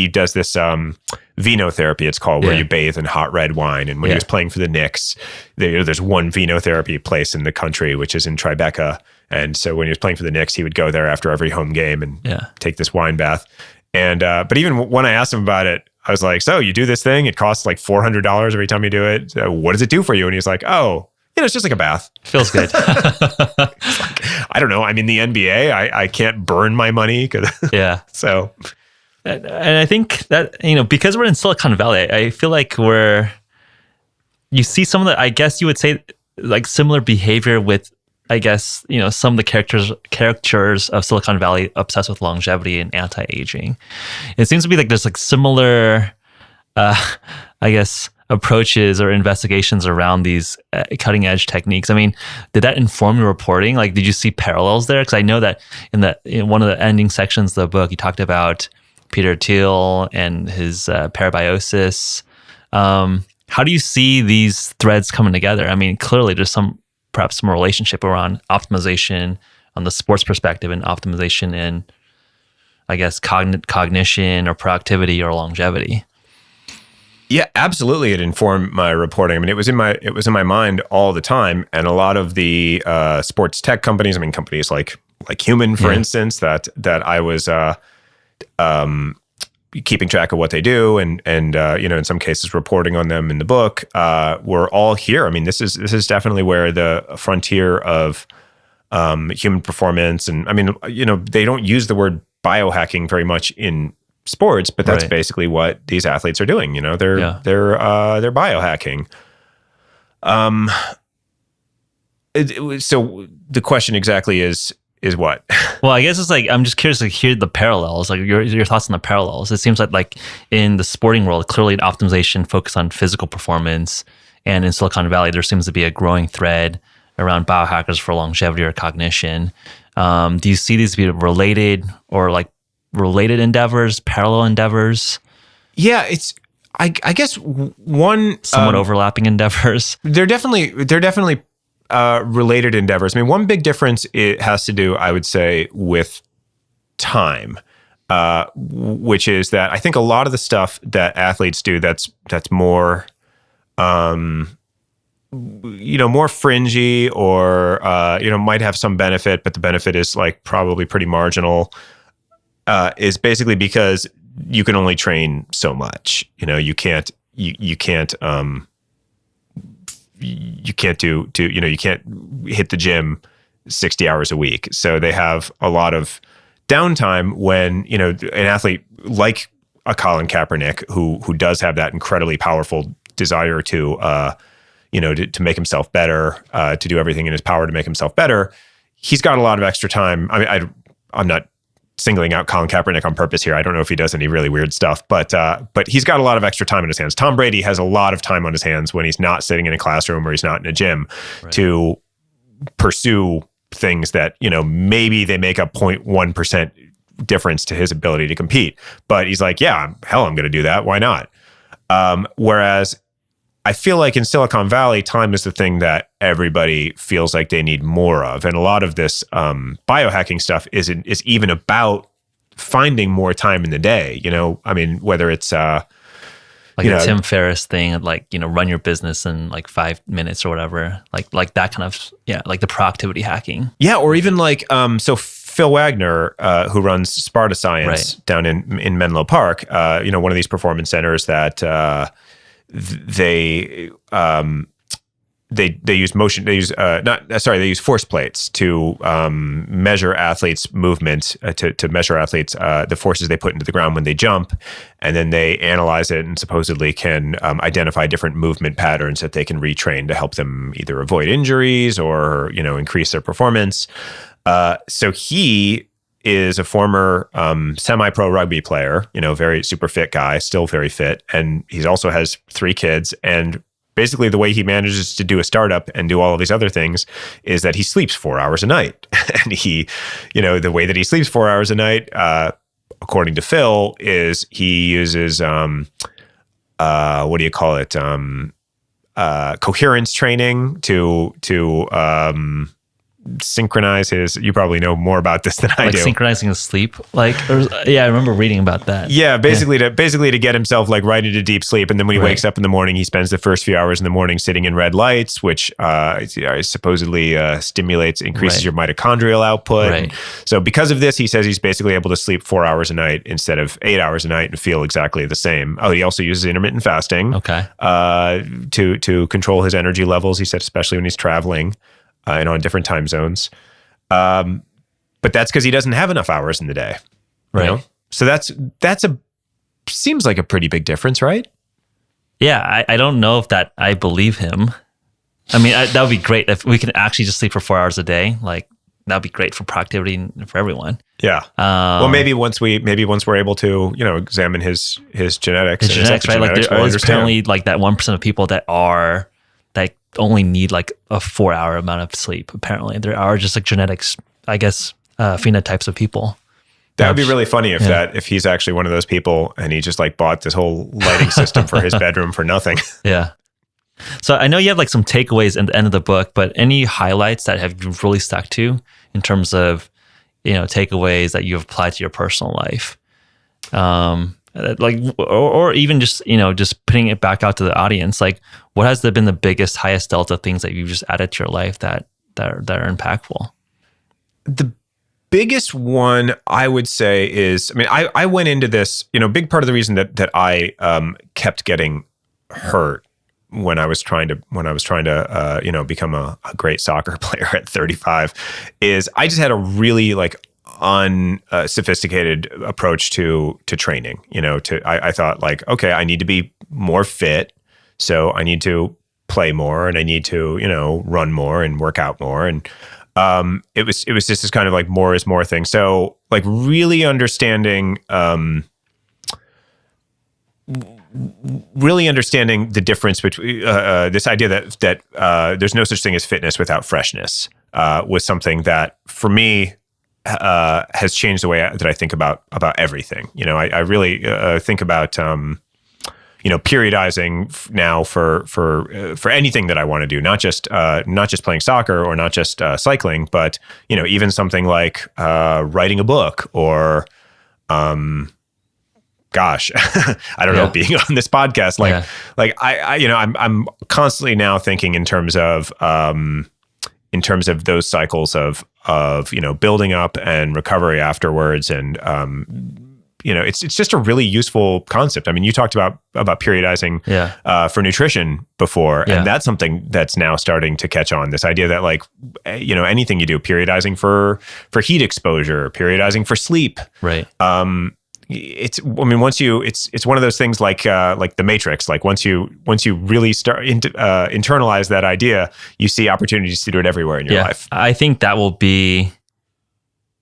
Speaker 1: does this venotherapy, it's called, where you bathe in hot red wine. And when he was playing for the Knicks, there's one venotherapy place in the country, which is in Tribeca. And so when he was playing for the Knicks, he would go there after every home game and take this wine bath. And but even when I asked him about it, I was like, "So you do this thing? It costs like $400 every time you do it. What does it do for you?" And he's like, "Oh, it's just like a bath.
Speaker 2: Feels good."
Speaker 1: I don't know. I'm in the NBA. I can't burn my money. So,
Speaker 2: and I think that, because we're in Silicon Valley, I feel like you see some of the, I guess you would say, like similar behavior with, I guess, some of the characters of Silicon Valley obsessed with longevity and anti-aging. It seems to be like there's like similar, I guess, approaches or investigations around these cutting edge techniques. Did that inform your reporting? Like, did you see parallels there? Because I know that in one of the ending sections of the book, you talked about Peter Thiel and his parabiosis. How do you see these threads coming together? Clearly there's perhaps some relationship around optimization on the sports perspective and optimization in, I guess, cognition or productivity or longevity.
Speaker 1: Yeah, absolutely. It informed my reporting. It was in my mind all the time. And a lot of the sports tech companies, companies like Human, for instance, that I was keeping track of what they do and in some cases reporting on them in the book, were all here. This is definitely where the frontier of human performance, and they don't use the word biohacking very much in sports, but that's basically what these athletes are doing. They're biohacking. So the question exactly is what?
Speaker 2: Well, I guess it's like, I'm just curious to hear the parallels, like your thoughts on the parallels. It seems like in the sporting world, clearly an optimization focused on physical performance, and in Silicon Valley, there seems to be a growing thread around biohackers for longevity or cognition. Do you see these be related or like related endeavors, parallel endeavors?
Speaker 1: Yeah, it's I guess one
Speaker 2: somewhat overlapping endeavors.
Speaker 1: They're definitely related endeavors. One big difference, it has to do, I would say, with time, which is that I think a lot of the stuff that athletes do that's more more fringy or might have some benefit, but the benefit is like probably pretty marginal, is basically because you can only train so much. You can't hit the gym 60 hours a week. So they have a lot of downtime when, an athlete like a Colin Kaepernick, who does have that incredibly powerful desire to make himself better, to do everything in his power to make himself better. He's got a lot of extra time. I'm not singling out Colin Kaepernick on purpose here. I don't know if he does any really weird stuff, but he's got a lot of extra time on his hands. Tom Brady has a lot of time on his hands when he's not sitting in a classroom or he's not in a gym to pursue things that, maybe they make a 0.1% difference to his ability to compete. But he's like, yeah, I'm going to do that. Why not? Whereas I feel like in Silicon Valley, time is the thing that everybody feels like they need more of. And a lot of this biohacking stuff is even about finding more time in the day. Whether it's like
Speaker 2: a Tim Ferriss thing, like, run your business in like 5 minutes or whatever, like that kind of, like the productivity hacking. Yeah.
Speaker 1: Or even like, so Phil Wagner, who runs Sparta Science down in Menlo Park, one of these performance centers that, they they use force plates to measure athletes' movement, to measure athletes the forces they put into the ground when they jump, and then they analyze it and supposedly can identify different movement patterns that they can retrain to help them either avoid injuries or increase their performance. So he is a former semi-pro rugby player, very super fit guy, still very fit, and he also has 3 kids. And basically, the way he manages to do a startup and do all of these other things is that he sleeps 4 hours a night. And the way that he sleeps 4 hours a night, according to Phil, is he uses coherence training to synchronize his. You probably know more about this than I do.
Speaker 2: Synchronizing his sleep, I remember reading about that.
Speaker 1: Yeah, basically to get himself right into deep sleep, and then when he wakes up in the morning, he spends the first few hours in the morning sitting in red lights, which supposedly increases your mitochondrial output.
Speaker 2: Right.
Speaker 1: So because of this, he says he's basically able to sleep 4 hours a night instead of 8 hours a night and feel exactly the same. Oh, he also uses intermittent fasting.
Speaker 2: Okay.
Speaker 1: To control his energy levels. He said, especially when he's traveling. And on different time zones. But that's because he doesn't have enough hours in the day.
Speaker 2: Right.
Speaker 1: So that's seems like a pretty big difference, right?
Speaker 2: Yeah, I don't know if that I believe him. I mean, that would be great if we can actually just sleep for 4 hours a day. That would be great for productivity and for everyone.
Speaker 1: Yeah. Well, maybe once we're able to, examine his genetics.
Speaker 2: His genetics, right? There is apparently that 1% of people that only need a 4 hour amount of sleep. Apparently, there are just genetics, I guess, phenotypes of people.
Speaker 1: That would be really funny if he's actually one of those people and he just bought this whole lighting system for his bedroom for nothing.
Speaker 2: Yeah. So I know you have some takeaways at the end of the book, but any highlights that have really stuck to you in terms of takeaways that you've applied to your personal life? Or even just just putting it back out to the audience, what has been the biggest, highest delta things that you've just added to your life that are impactful?
Speaker 1: The biggest one I would say is, I went into this, big part of the reason that I kept getting hurt when I was trying to become a great soccer player at 35 is I just had a really unsophisticated approach to training. I thought okay, I need to be more fit, so I need to play more and I need to run more and work out more, and it was just this kind of more is more thing. So really understanding the difference between this idea that there's no such thing as fitness without freshness was something that for me has changed the way that I think about everything. I really think about periodizing now for anything that I want to do, not just playing soccer or not just cycling, but even something like writing a book or gosh, I don't know, being on this podcast. I'm constantly now thinking in terms of those cycles of building up and recovery afterwards. And, it's just a really useful concept. You talked about periodizing for nutrition before, and that's something that's now starting to catch on. This idea that anything you do, periodizing for heat exposure, periodizing for sleep.
Speaker 2: Right.
Speaker 1: It's one of those things like the Matrix. Once you really start internalize that idea, you see opportunities to do it everywhere in your life.
Speaker 2: I think that will be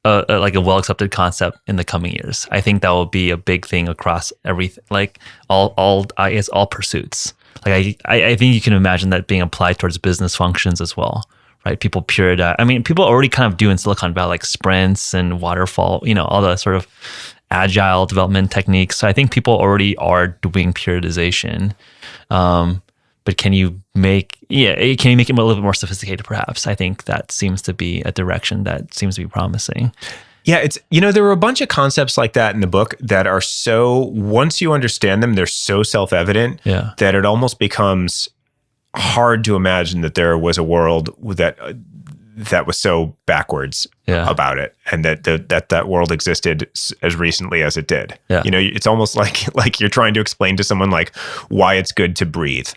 Speaker 2: a well accepted concept in the coming years. I think that will be a big thing across everything, all pursuits. I think you can imagine that being applied towards business functions as well. Right, people periodize. People already kind of do in Silicon Valley, sprints and waterfall. all the sort of agile development techniques. So I think people already are doing periodization. But can you make it a little bit more sophisticated perhaps? I think that seems to be a direction that seems to be promising.
Speaker 1: Yeah, it's there were a bunch of concepts like that in the book that are so, once you understand them, they're so self-evident that it almost becomes hard to imagine that there was a world that was so backwards about it, and that world existed as recently as it did.
Speaker 2: Yeah.
Speaker 1: You know, it's almost like you're trying to explain to someone like why it's good to breathe.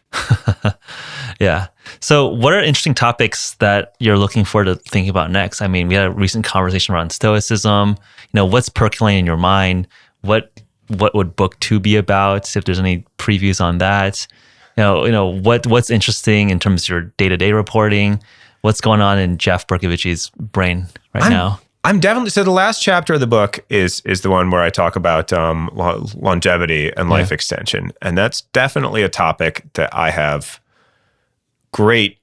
Speaker 2: Yeah. So what are interesting topics that you're looking forward to thinking about next? I mean, we had a recent conversation around stoicism. You know, what's percolating in your mind? What would book 2 be about? If there's any previews on that, you know, what's interesting in terms of your day-to-day reporting? What's going on in Jeff Bercovici's brain now?
Speaker 1: I'm definitely, so the last chapter of the book is the one where I talk about longevity and life extension. And that's definitely a topic that I have great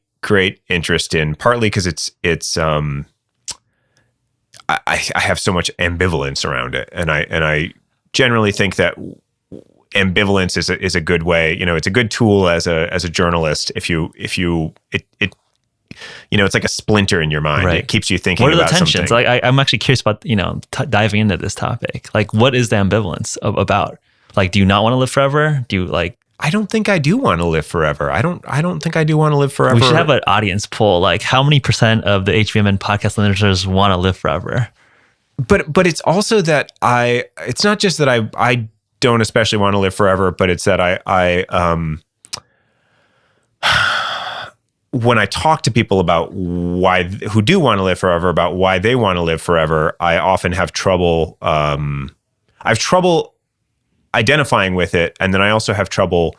Speaker 1: interest in, partly because I have so much ambivalence around it. And I generally think that ambivalence is a good way, you know, it's a good tool as a journalist. If you you know, it's like a splinter in your mind. Right. It keeps you thinking about something. What are the tensions?
Speaker 2: Like, I'm actually curious about, you know, diving into this topic. Like, what is the ambivalence about? Like, do you not want to live forever? Do you like?
Speaker 1: I don't think I do want to live forever. I don't think I do want to live forever.
Speaker 2: We should have an audience poll. Like, how many % of the HVMN podcast listeners want to live forever?
Speaker 1: But it's also that it's not just that I don't especially want to live forever, but it's that I when I talk to people about who do want to live forever, about why they want to live forever, I often have trouble. I have trouble identifying with it, and then I also have trouble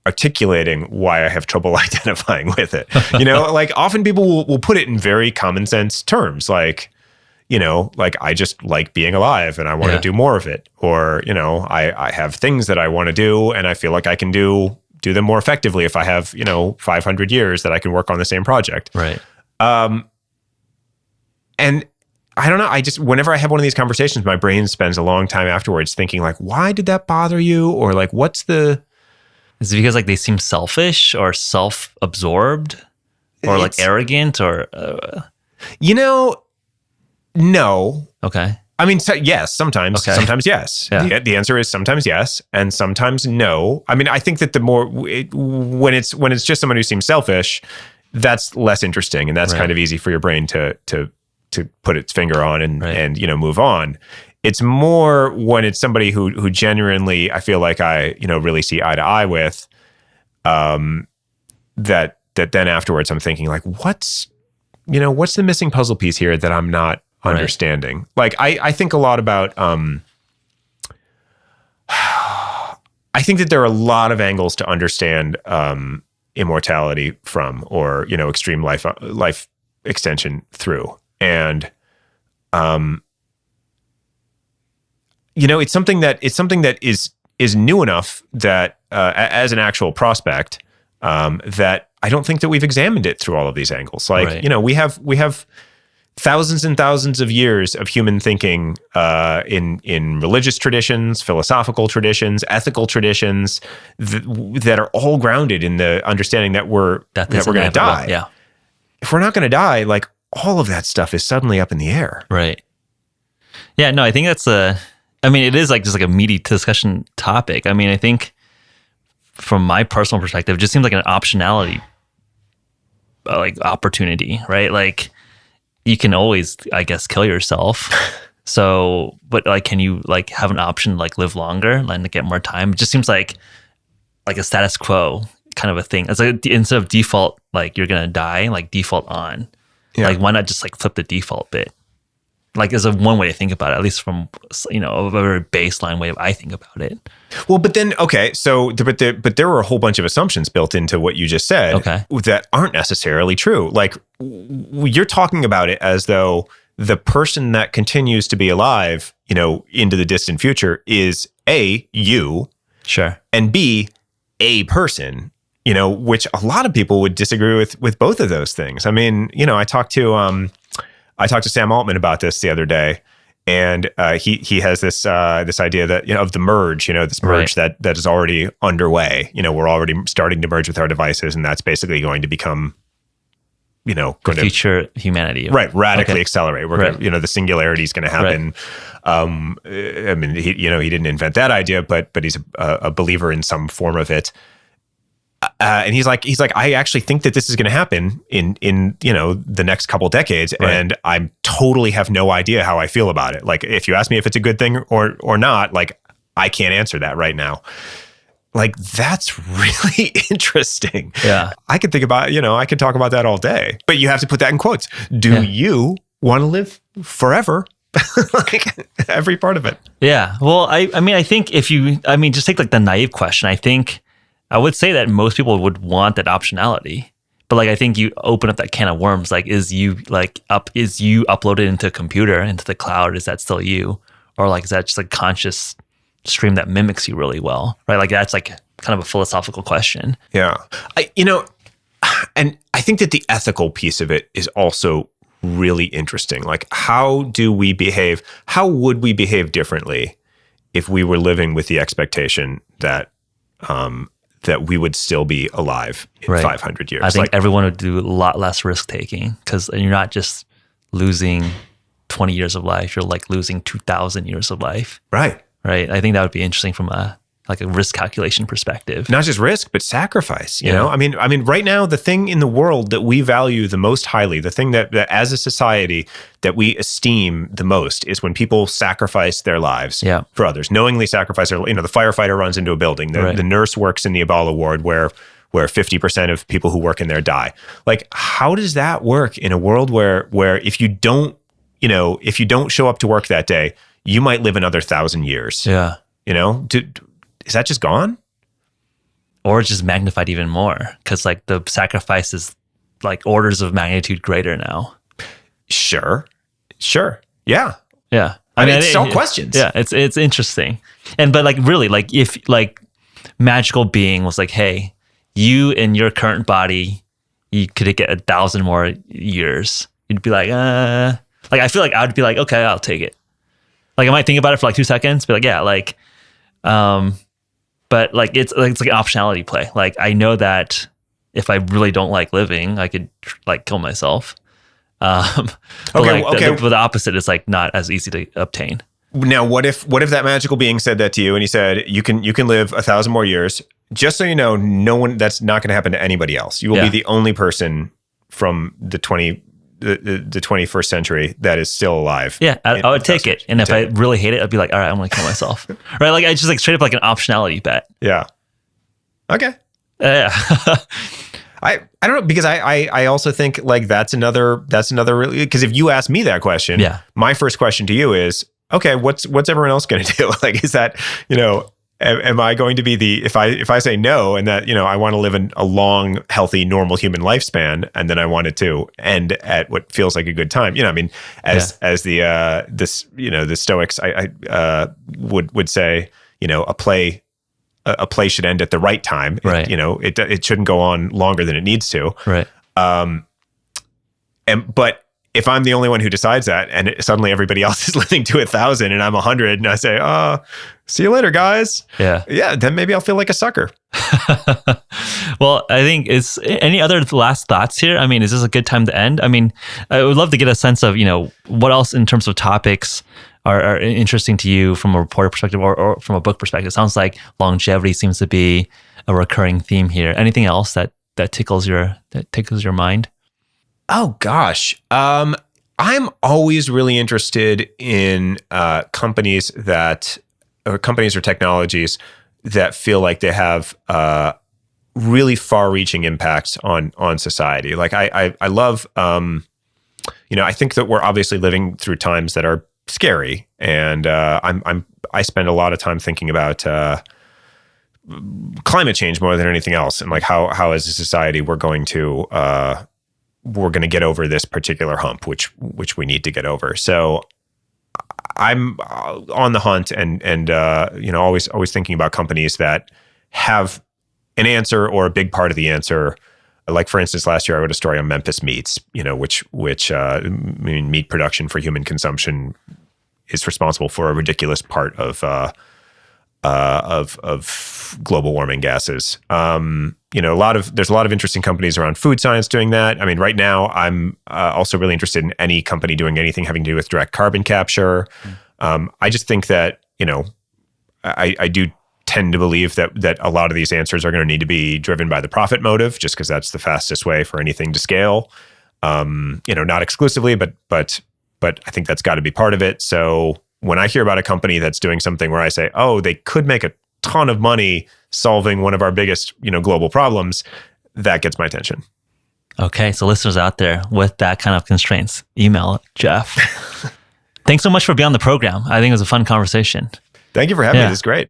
Speaker 1: articulating why I have trouble identifying with it. You know, like often people will put it in very common sense terms, like, you know, like I just like being alive and I want to do more of it, or you know, I have things that I want to do and I feel like I can do them more effectively if I have, you know, 500 years that I can work on the same project.
Speaker 2: Right.
Speaker 1: And I don't know, I just, whenever I have one of these conversations, my brain spends a long time afterwards thinking like, why did that bother you? Or like, is it
Speaker 2: because like they seem selfish or self-absorbed or like arrogant or?
Speaker 1: You know, no.
Speaker 2: Okay.
Speaker 1: I mean, yes, sometimes, sometimes yes.
Speaker 2: Yeah.
Speaker 1: The answer is sometimes yes, and sometimes no. I mean, I think that the more when it's just someone who seems selfish, that's less interesting, and that's kind of easy for your brain to put its finger on and you know, move on. It's more when it's somebody who genuinely I feel like I, you know, really see eye to eye with, that then afterwards I'm thinking like, what's the missing puzzle piece here that I'm not understanding. Like I think a lot about I think that there are a lot of angles to understand immortality from, or you know, extreme life extension through. And you know, it's something that is new enough that as an actual prospect, that I don't think that we've examined it through all of these angles. Like, you know, we have thousands and thousands of years of human thinking in religious traditions, philosophical traditions, ethical traditions that are all grounded in the understanding that we're going to die.
Speaker 2: Yeah.
Speaker 1: If we're not going to die, like all of that stuff is suddenly up in the air.
Speaker 2: Right. Yeah. No, I think it is like just like a meaty discussion topic. I mean, I think from my personal perspective, it just seems like an optionality, like opportunity, right? Like, you can always, I guess, kill yourself. So, but like, can you like have an option, like live longer and to get more time? It just seems like a status quo kind of a thing. It's like instead of default, like you're going to die, like default on. Yeah. Like, why not just like flip the default bit? Like, is one way to think about it, at least from, you know, a very baseline way I think about it.
Speaker 1: Well, but then, okay, so, but there were a whole bunch of assumptions built into what you just said that aren't necessarily true. Like, you're talking about it as though the person that continues to be alive, you know, into the distant future is A, you.
Speaker 2: Sure.
Speaker 1: And B, a person, you know, which a lot of people would disagree with both of those things. I mean, you know, I talked to Sam Altman about this the other day, and he has this idea that, you know, of the merge, you know, this merge that is already underway. You know, we're already starting to merge with our devices, and that's basically going to become, you know, going
Speaker 2: future humanity,
Speaker 1: radically accelerate. We're gonna, you know, the singularity is going to happen. I mean, he didn't invent that idea, but he's a believer in some form of it. And he's like, I actually think that this is going to happen in the next couple decades, and I totally have no idea how I feel about it. Like, if you ask me if it's a good thing or not, like, I can't answer that right now. Like, that's really interesting.
Speaker 2: Yeah,
Speaker 1: I could think about, I could talk about that all day. But you have to put that in quotes. Do you want to live forever? Like, every part of it.
Speaker 2: Yeah. Well, I mean, I think just take like the naive question. I would say that most people would want that optionality, but like, I think you open up that can of worms. Like, is you uploaded into a computer, into the cloud? Is that still you? Or like, is that just a conscious stream that mimics you really well? Right. Like, that's like kind of a philosophical question.
Speaker 1: Yeah. And I think that the ethical piece of it is also really interesting. Like, how do we behave? How would we behave differently if we were living with the expectation that that we would still be alive in 500 years?
Speaker 2: I think everyone would do a lot less risk taking, because you're not just losing 20 years of life, you're like losing 2,000 years of life.
Speaker 1: Right.
Speaker 2: I think that would be interesting from a risk calculation perspective.
Speaker 1: Not just risk, but sacrifice. You know, I mean, right now, the thing in the world that we value the most highly, the thing that as a society that we esteem the most, is when people sacrifice their lives for others, knowingly sacrifice their. The firefighter runs into a building, the nurse works in the Ebola ward where 50% of people who work in there die. Like, how does that work in a world where if you don't show up to work that day, you might live another 1,000 years?
Speaker 2: Yeah.
Speaker 1: Is that just gone?
Speaker 2: Or just magnified even more, because like the sacrifice is like orders of magnitude greater now.
Speaker 1: Sure. Yeah.
Speaker 2: Yeah.
Speaker 1: I mean, it's all questions.
Speaker 2: Yeah. It's interesting. But like, really, like, if like magical being was like, hey, you in your current body, you could get 1,000 more years. You'd be like, I feel like I would be like, okay, I'll take it. Like, I might think about it for like 2 seconds, but like, yeah, like, but like, it's like an optionality play. Like, I know that if I really don't like living, I could like kill myself. But the opposite is like not as easy to obtain.
Speaker 1: Now, what if that magical being said that to you, and he said, you can live 1,000 more years, just so you know, no one, that's not going to happen to anybody else. You will be the only person from the 21st century that is still alive.
Speaker 2: Yeah, I would take it. And if I really hate it, I'd be like, all right, I'm going to kill myself. Right? Like, I just like straight up like an optionality bet.
Speaker 1: Yeah. Okay.
Speaker 2: Yeah.
Speaker 1: I don't know, because I also think like that's another really, because if you ask me that question, my first question to you is, okay, what's everyone else going to do? Like, is that, am I going to be if I say no, and that, I want to live a long, healthy, normal human lifespan, and then I want it to end at what feels like a good time, as the Stoics would say, a play should end at the right time.
Speaker 2: Right.
Speaker 1: It shouldn't go on longer than it needs to.
Speaker 2: Right.
Speaker 1: But if I'm the only one who decides that, and suddenly everybody else is living to 1,000 and I'm 100, and I say, see you later, guys. Yeah. Then maybe I'll feel like a sucker.
Speaker 2: Well, I think any other last thoughts here? I mean, is this a good time to end? I mean, I would love to get a sense of, what else in terms of topics are interesting to you from a reporter perspective or from a book perspective. It sounds like longevity seems to be a recurring theme here. Anything else that tickles your mind?
Speaker 1: Oh gosh. I'm always really interested in companies or technologies that feel like they have really far-reaching impacts on society. Like I love, I think that we're obviously living through times that are scary, and I spend a lot of time thinking about climate change more than anything else, and like how as a society we're going to get over this particular hump, which we need to get over. So I'm on the hunt and always thinking about companies that have an answer or a big part of the answer. Like, for instance, last year I wrote a story on Memphis Meats, which meat production for human consumption is responsible for a ridiculous part of global warming gases. There's a lot of interesting companies around food science doing that. I mean, right now I'm also really interested in any company doing anything having to do with direct carbon capture. I just think that, I do tend to believe that a lot of these answers are going to need to be driven by the profit motive, just because that's the fastest way for anything to scale. Not exclusively, but I think that's got to be part of it. So when I hear about a company that's doing something where I say, oh, they could make a ton of money solving one of our biggest, global problems, that gets my attention.
Speaker 2: Okay, so listeners out there with that kind of constraints, email Jeff. Thanks so much for being on the program. I think it was a fun conversation.
Speaker 1: Thank you for having me. This is great.